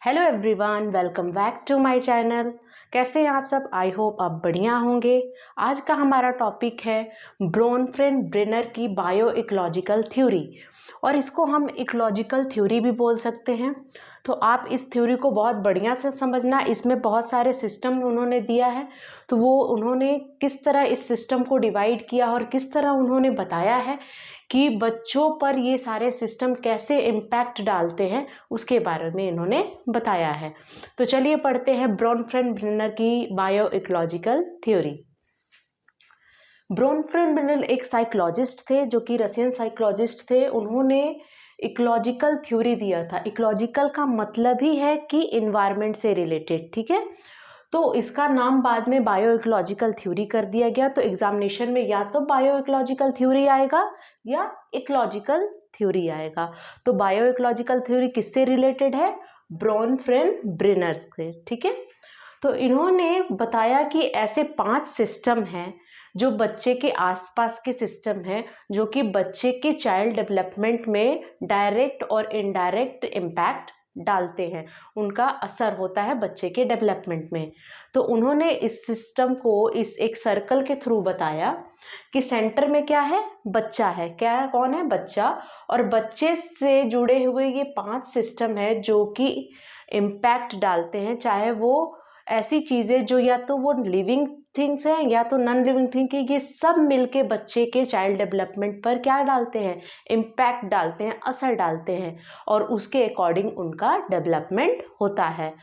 Hello everyone, welcome back to my channel. कैसे हैं आप सब? आई होप आप बढ़िया होंगे। आज का हमारा टॉपिक है ब्रोनफ्रेंड ब्रेनर की बायो इकोलॉजिकल थ्योरी, और इसको हम इकोलॉजिकल थ्योरी भी बोल सकते हैं। तो आप इस थ्योरी को बहुत बढ़िया से समझना। इसमें बहुत सारे सिस्टम उन्होंने दिया है, तो वो उन्होंने किस तरह इस सिस्टम को डिवाइड किया और किस तरह उन्होंने बताया है कि बच्चों पर ये सारे सिस्टम कैसे इम्पैक्ट डालते हैं, उसके बारे में इन्होंने बताया है। तो चलिए पढ़ते हैं ब्रोनफ्रेंड ब्रेनर की बायो इकोलॉजिकल थ्योरी। ब्रोनफ्रेंड ब्रेनर एक साइकोलॉजिस्ट थे, जो कि रशियन साइकोलॉजिस्ट थे। उन्होंने इकोलॉजिकल थ्योरी दिया था। इकोलॉजिकल का मतलब ही है कि इन्वायरमेंट से रिलेटेड, ठीक है। तो इसका नाम बाद में बायो इकोलॉजिकल थ्योरी कर दिया गया। तो एग्जामिनेशन में या तो बायो इकोलॉजिकल थ्योरी आएगा या इकोलॉजिकल थ्योरी आएगा। तो बायो इकोलॉजिकल थ्योरी किससे रिलेटेड है? ब्रोनफ्रेंड ब्रेनर से, ठीक है। तो इन्होंने बताया कि ऐसे 5 सिस्टम हैं जो बच्चे के आसपास के सिस्टम हैं, जो कि बच्चे के चाइल्ड डेवलपमेंट में डायरेक्ट और इनडायरेक्ट इम्पैक्ट डालते हैं। उनका असर होता है बच्चे के डेवलपमेंट में। तो उन्होंने इस सिस्टम को इस एक सर्कल के थ्रू बताया कि सेंटर में क्या है? बच्चा है। क्या? कौन है? बच्चा। और बच्चे से जुड़े हुए ये 5 सिस्टम है जो कि इम्पैक्ट डालते हैं, चाहे वो ऐसी चीज़ें जो या तो वो लिविंग थिंग्स हैं या तो नॉन लिविंग थिंग है। ये सब मिलके बच्चे के चाइल्ड डेवलपमेंट पर क्या डालते हैं? इम्पैक्ट डालते हैं, असर डालते हैं, और उसके अकॉर्डिंग उनका डेवलपमेंट होता है।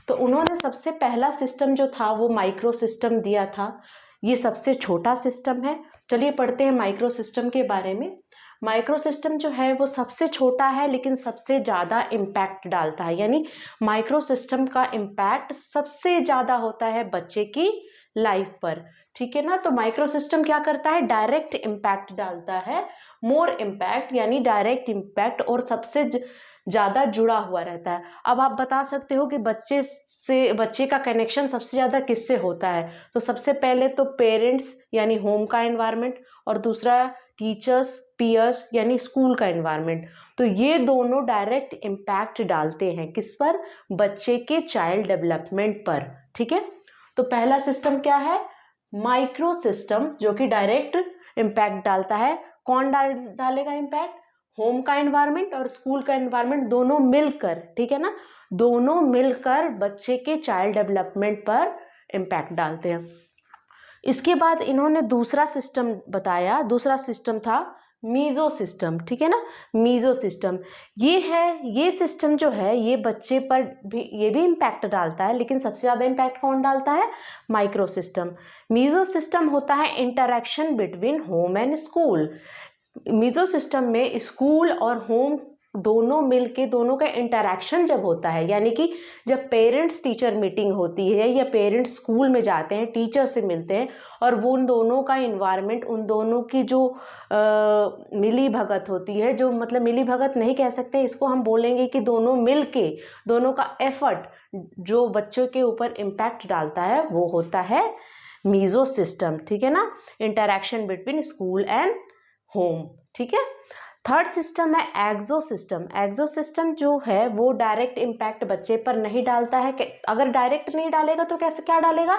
तो उन्होंने सबसे पहला सिस्टम जो था वो माइक्रो सिस्टम दिया था। ये सबसे छोटा सिस्टम है। चलिए पढ़ते हैं माइक्रो सिस्टम के बारे में। माइक्रो सिस्टम जो है वो सबसे छोटा है लेकिन सबसे ज़्यादा इम्पैक्ट डालता है, यानी माइक्रो सिस्टम का इम्पैक्ट सबसे ज़्यादा होता है बच्चे की लाइफ पर, ठीक है ना। तो माइक्रो सिस्टम क्या करता है? डायरेक्ट इम्पैक्ट डालता है, मोर इम्पैक्ट यानी डायरेक्ट इम्पैक्ट, और सबसे ज़्यादा जुड़ा हुआ रहता है। अब आप बता सकते हो कि बच्चे का कनेक्शन सबसे ज़्यादा किससे होता है? तो सबसे पहले तो पेरेंट्स यानी होम का एनवायरनमेंट, और दूसरा टीचर्स पीयर्स यानी स्कूल का एनवायरनमेंट। तो ये दोनों डायरेक्ट इम्पैक्ट डालते हैं किस पर? बच्चे के चाइल्ड डेवलपमेंट पर, ठीक है। तो पहला सिस्टम क्या है? माइक्रो सिस्टम, जो कि डायरेक्ट इम्पैक्ट डालता है। कौन डालेगा इम्पैक्ट? होम का एनवायरनमेंट और स्कूल का एनवायरनमेंट दोनों मिलकर, ठीक है ना, दोनों मिलकर बच्चे के चाइल्ड डेवलपमेंट पर इम्पैक्ट डालते हैं। इसके बाद इन्होंने दूसरा सिस्टम बताया। दूसरा सिस्टम था मीजो सिस्टम, ठीक है ना। मीजो सिस्टम ये सिस्टम जो है ये बच्चे पर भी इम्पैक्ट डालता है, लेकिन सबसे ज़्यादा इम्पैक्ट कौन डालता है? Micro system. मीजो सिस्टम होता है interaction between home and school. Meso system में स्कूल और होम दोनों मिलके दोनों का इंटरेक्शन जब होता है, यानी कि जब पेरेंट्स टीचर मीटिंग होती है या पेरेंट्स स्कूल में जाते हैं, टीचर से मिलते हैं, और वो उन दोनों का इन्वायरमेंट, उन दोनों की जो मिली भगत होती है, जो मतलब मिली भगत नहीं कह सकते इसको, हम बोलेंगे कि दोनों मिलके दोनों का एफर्ट जो बच्चों के ऊपर इम्पैक्ट डालता है वो होता है मीजो सिस्टम, ठीक है ना। Interaction between school and home, ठीक है। थर्ड सिस्टम है एक्सो सिस्टम। एक्सो सिस्टम जो है वो डायरेक्ट इम्पैक्ट बच्चे पर नहीं डालता है। अगर डायरेक्ट नहीं डालेगा तो कैसे क्या डालेगा?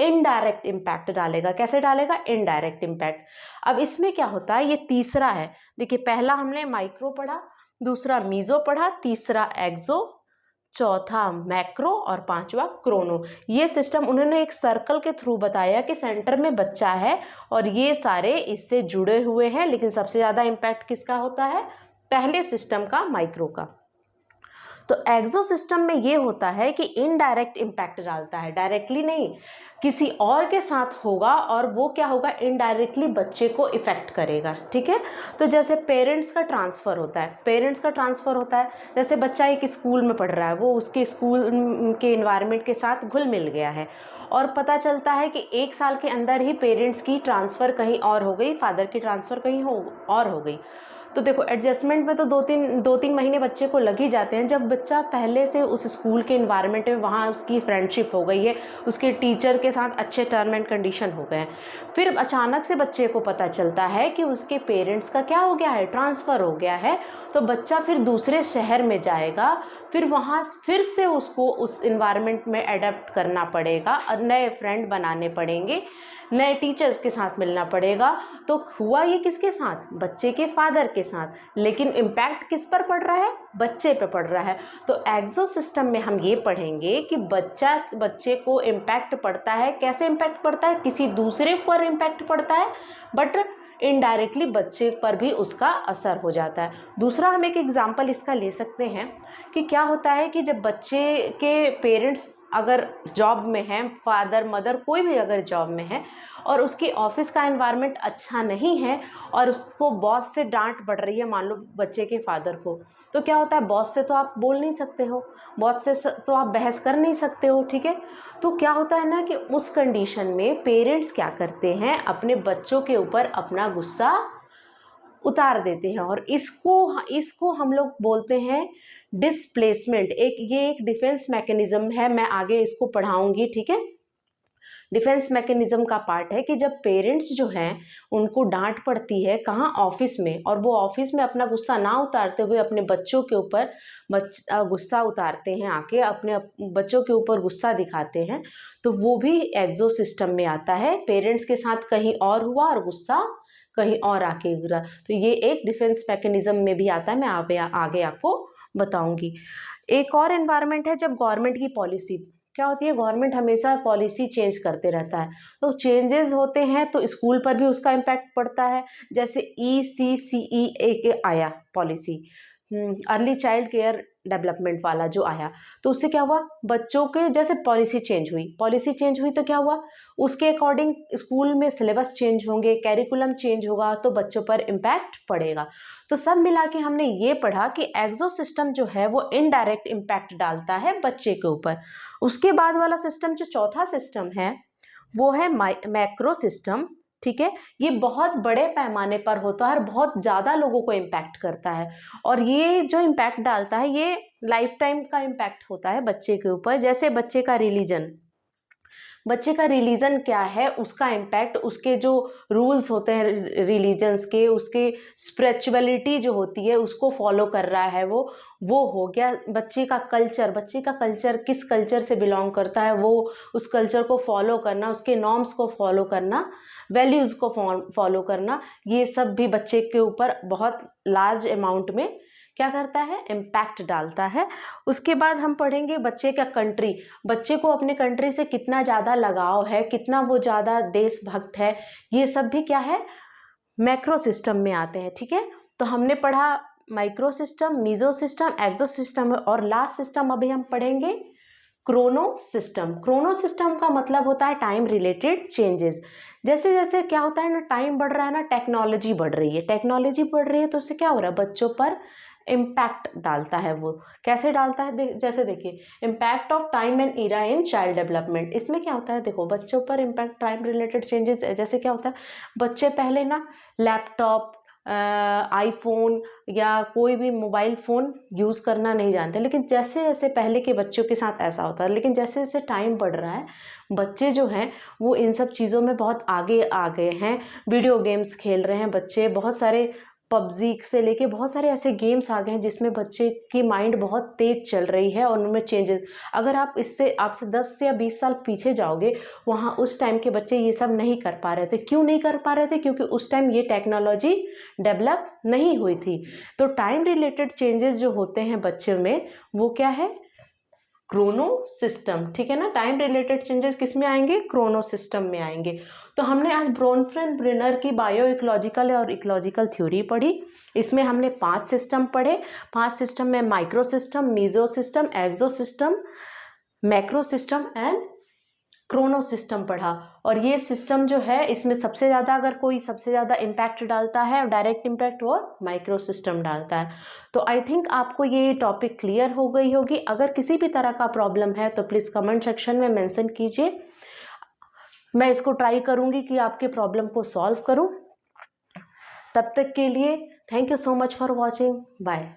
इनडायरेक्ट इम्पैक्ट डालेगा। कैसे डालेगा? Indirect impact. अब इसमें क्या होता है? ये तीसरा है। देखिए, पहला हमने माइक्रो पढ़ा, दूसरा मीजो पढ़ा, तीसरा एक्सो, चौथा मैक्रो, और पांचवा क्रोनो। ये सिस्टम उन्होंने एक सर्कल के थ्रू बताया कि सेंटर में बच्चा है और ये सारे इससे जुड़े हुए हैं, लेकिन सबसे ज़्यादा इम्पैक्ट किसका होता है? पहले सिस्टम का, माइक्रो का। तो एक्सो सिस्टम में ये होता है कि इनडायरेक्ट इम्पैक्ट डालता है, डायरेक्टली नहीं, किसी और के साथ होगा, और वो क्या होगा? इनडायरेक्टली बच्चे को इफेक्ट करेगा, ठीक है। तो जैसे पेरेंट्स का ट्रांसफ़र होता है, जैसे बच्चा एक स्कूल में पढ़ रहा है, वो उसके स्कूल के इन्वायरमेंट के साथ घुल मिल गया है, और पता चलता है कि 1 साल के अंदर ही पेरेंट्स की ट्रांसफ़र कहीं और हो गई, फादर की ट्रांसफ़र कहीं और हो गई। तो देखो एडजस्टमेंट में तो दो तीन महीने बच्चे को लग ही जाते हैं। जब बच्चा पहले से उस स्कूल के इन्वायरमेंट में, वहाँ उसकी फ्रेंडशिप हो गई है, उसके टीचर के साथ अच्छे टर्म एंड कंडीशन हो गए हैं, फिर अचानक से बच्चे को पता चलता है कि उसके पेरेंट्स का क्या हो गया है, ट्रांसफ़र हो गया है, तो बच्चा फिर दूसरे शहर में जाएगा, फिर वहाँ फिर से उसको उस इन्वायरमेंट में अडेप्ट करना पड़ेगा और नए फ्रेंड बनाने पड़ेंगे, नए टीचर्स के साथ मिलना पड़ेगा। तो हुआ ये किसके साथ, बच्चे के फादर के साथ, लेकिन इम्पैक्ट किस पर पड़ रहा है, बच्चे पे पड़ रहा है। तो एक्सो सिस्टम में हम ये पढ़ेंगे कि बच्चे को इम्पैक्ट पड़ता है, कैसे इम्पैक्ट पड़ता है, किसी दूसरे पर इम्पैक्ट पड़ता है, बट इनडायरेक्टली बच्चे पर भी उसका असर हो जाता है। दूसरा हम एक एग्जाम्पल इसका ले सकते हैं कि क्या होता है कि जब बच्चे के पेरेंट्स अगर जॉब में हैं, फादर मदर कोई भी अगर जॉब में है और उसके ऑफिस का एनवायरनमेंट अच्छा नहीं है और उसको बॉस से डांट पड़ रही है, मान लो बच्चे के फादर को, तो क्या होता है, बॉस से तो आप बोल नहीं सकते हो, बॉस से तो आप बहस कर नहीं सकते हो, ठीक है। तो क्या होता है ना कि उस कंडीशन में पेरेंट्स क्या करते हैं, अपने बच्चों के ऊपर अपना गुस्सा उतार देते हैं और इसको हम लोग बोलते हैं डिस्प्लेसमेंट। ये एक डिफेंस मैकेनिज्म है, मैं आगे इसको पढ़ाऊंगी, ठीक है। डिफेंस मैकेनिज्म का पार्ट है कि जब पेरेंट्स जो हैं उनको डांट पड़ती है कहाँ, ऑफिस में, और वो ऑफिस में अपना गुस्सा ना उतारते हुए अपने बच्चों के ऊपर गुस्सा उतारते हैं, आके अपने बच्चों के ऊपर गुस्सा दिखाते हैं, तो वो भी एक्सो सिस्टम में आता है। पेरेंट्स के साथ कहीं और हुआ और गुस्सा कहीं और आके गिरा, तो ये एक डिफेंस मैकेनिज्म में भी आता है, मैं आगे आपको बताऊंगी। एक और एनवायरनमेंट है जब गवर्नमेंट की पॉलिसी, क्या होती है, गवर्नमेंट हमेशा पॉलिसी चेंज करते रहता है, तो चेंजेस होते हैं तो स्कूल पर भी उसका इम्पैक्ट पड़ता है। जैसे ECCE आया policy, early child care development वाला जो आया, तो उससे क्या हुआ, बच्चों के जैसे पॉलिसी चेंज हुई तो क्या हुआ, उसके अकॉर्डिंग स्कूल में सिलेबस चेंज होंगे, कैरिकुलम चेंज होगा, तो बच्चों पर इम्पैक्ट पड़ेगा। तो सब मिला के हमने ये पढ़ा कि एक्सो सिस्टम जो है वो इनडायरेक्ट इम्पैक्ट डालता है बच्चे के ऊपर। उसके बाद वाला सिस्टम जो चौथा सिस्टम है वो है मैक्रो सिस्टम, ठीक है। ये बहुत बड़े पैमाने पर होता है और बहुत ज़्यादा लोगों को इम्पैक्ट करता है, और ये जो इम्पैक्ट डालता है ये लाइफ टाइम का इम्पैक्ट होता है बच्चे के ऊपर। जैसे बच्चे का रिलीजन क्या है, उसका इम्पैक्ट, उसके जो रूल्स होते हैं रिलीजन्स के, उसके स्पिरिचुअलिटी जो होती है उसको फॉलो कर रहा है वो हो गया। बच्चे का कल्चर किस कल्चर से बिलोंग करता है, वो उस कल्चर को फॉलो करना, उसके नॉर्म्स को फॉलो करना, वैल्यूज़ को फॉलो करना, ये सब भी बच्चे के ऊपर बहुत लार्ज अमाउंट में क्या करता है, इम्पैक्ट डालता है। उसके बाद हम पढ़ेंगे बच्चे का कंट्री, बच्चे को अपने कंट्री से कितना ज़्यादा लगाव है, कितना वो ज़्यादा देशभक्त है, ये सब भी क्या है, मैक्रो सिस्टम में आते हैं, ठीक है। तो हमने पढ़ा micro system, meso system, exo system, और लास्ट सिस्टम अभी हम पढ़ेंगे क्रोनो सिस्टम। क्रोनो सिस्टम का मतलब होता है टाइम रिलेटेड चेंजेस। जैसे जैसे क्या होता है ना, टाइम बढ़ रहा है ना, टेक्नोलॉजी बढ़ रही है, तो उससे क्या हो रहा है, बच्चों पर इम्पैक्ट डालता है। वो कैसे डालता है, जैसे देखिए, impact of time and era in child development. इसमें क्या होता है, देखो बच्चों पर इम्पैक्ट टाइम रिलेटेड चेंजेस, जैसे क्या होता है, बच्चे पहले ना लैपटॉप, आईफोन या कोई भी मोबाइल फ़ोन यूज़ करना नहीं जानते, लेकिन जैसे जैसे पहले के बच्चों के साथ ऐसा होता है, लेकिन जैसे जैसे टाइम बढ़ रहा है बच्चे जो हैं वो इन सब चीज़ों में बहुत आगे आ गए हैं। वीडियो गेम्स खेल रहे हैं बच्चे, बहुत सारे पबजी से लेके बहुत सारे ऐसे गेम्स आ गए हैं जिसमें बच्चे की माइंड बहुत तेज चल रही है और उनमें चेंजेस, अगर आप आपसे 10 या 20 साल पीछे जाओगे, वहाँ उस टाइम के बच्चे ये सब नहीं कर पा रहे थे। क्यों नहीं कर पा रहे थे, क्योंकि उस टाइम ये टेक्नोलॉजी डेवलप नहीं हुई थी। तो टाइम रिलेटेड चेंजेस जो होते हैं बच्चों में वो क्या है, क्रोनो सिस्टम, ठीक है ना। टाइम रिलेटेड चेंजेस किस में आएंगे, क्रोनो सिस्टम में आएंगे। तो हमने आज ब्रोनफ्रेंड ब्रेनर की बायो इकोलॉजिकल और इकोलॉजिकल थ्योरी पढ़ी। इसमें हमने 5 सिस्टम पढ़े। 5 सिस्टम में micro system, meso system, exo system, macro system and chrono system पढ़ा। और ये सिस्टम जो है इसमें सबसे ज़्यादा इम्पैक्ट डालता है, डायरेक्ट इम्पैक्ट, और माइक्रो सिस्टम डालता है। तो आई थिंक आपको ये टॉपिक क्लियर हो गई होगी। अगर किसी भी तरह का प्रॉब्लम है तो प्लीज़ कमेंट सेक्शन में मेंशन कीजिए, मैं इसको ट्राई करूँगी कि आपके प्रॉब्लम को सॉल्व करूँ। तब तक के लिए thank you so much for watching, bye.